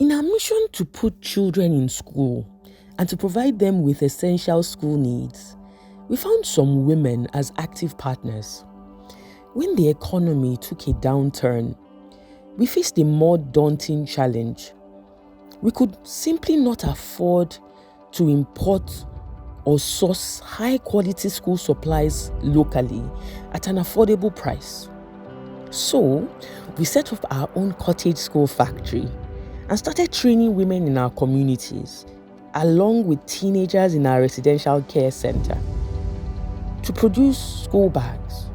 In our mission to put children in school and to provide them with essential school needs, we found some women as active partners. When the economy took a downturn, we faced a more daunting challenge. We could simply not afford to import or source high-quality school supplies locally at an affordable price. So, we set up our own cottage school factory and started training women in our communities, along with teenagers in our residential care center, to produce school bags.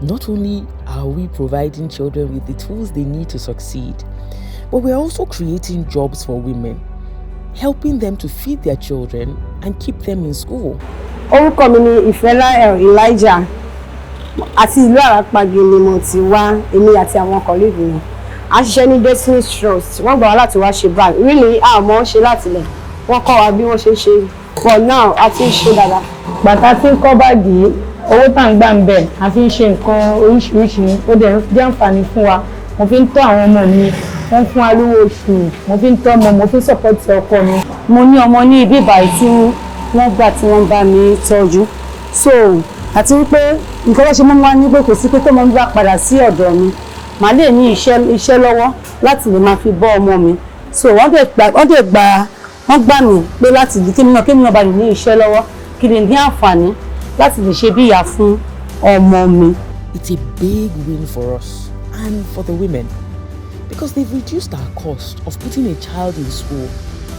Not only are we providing children with the tools they need to succeed, but we're also creating jobs for women, helping them to feed their children and keep them in school. Orúkọ mi ni Ìfẹ́láyọ̀ Elijah àti ìlú Àràpàgì ni mo ti wá, èmi àti àwọn colleague mi. A ṣiṣẹ́ ní Destiny Trust, wọ́n gbà wá láti wá ṣe bag. Really, àmọ́ ṣe láti lẹ̀. Wọ́n kọ́ wa bí wọ́n ṣe ṣe. For now, a ti ń ṣe dáadáa. Bàtà tí ń kọ́ báàgì, owó tá ń gbà ń bẹ̀, a fi ń ṣe nǹkan oríṣiríṣi, ó dẹ̀ jẹ́ àǹfààní fún wa. Mo fi ń tọ́ àwọn ọmọ mi, wọ́n fún wa lówó oṣù, mo fi ń tọ́ ọmọ, mo fi ń support ọkọ mi. Mo ní ọmọ ní ibi ìbàyí tí wọ́n gbà tí wọ́n bá mi tọ́jú. So, àti wípé nǹkan tó ṣe mọ́ wá ní pé kò sí pé tó mọ́ gbà padà sí ọ̀dọ̀ mi. Màá lè ní iṣẹ́ lọ́wọ́ láti lè máa fi bọ́ ọmọ mi. So, wọ́n gbà mí pé láti di kémi náà bá lè ní iṣẹ́ lọ́wọ́ kí lè ní àǹfààní láti lè ṣe bí ìyá fún ọmọ mi. It's a big win for us and for the women because they've reduced our cost of putting a child in school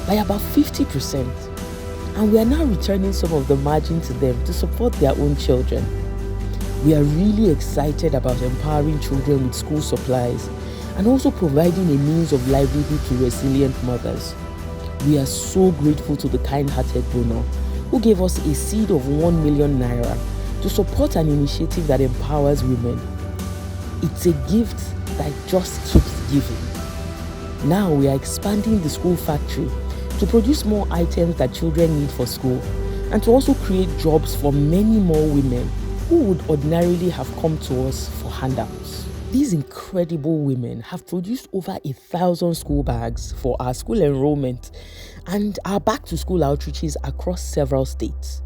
by about 50%, and we are now returning some of the margin to them to support their own children. We are really excited about empowering children with school supplies and also providing a means of livelihood to resilient mothers. We are so grateful to the kind-hearted donor who gave us a seed of 1 million naira to support an initiative that empowers women. It's a gift that just keeps giving. Now we are expanding the school factory to produce more items that children need for school and to also create jobs for many more women who would ordinarily have come to us for handouts. These incredible women have produced over 1,000 school bags for our school enrollment and our back-to-school outreaches across several states.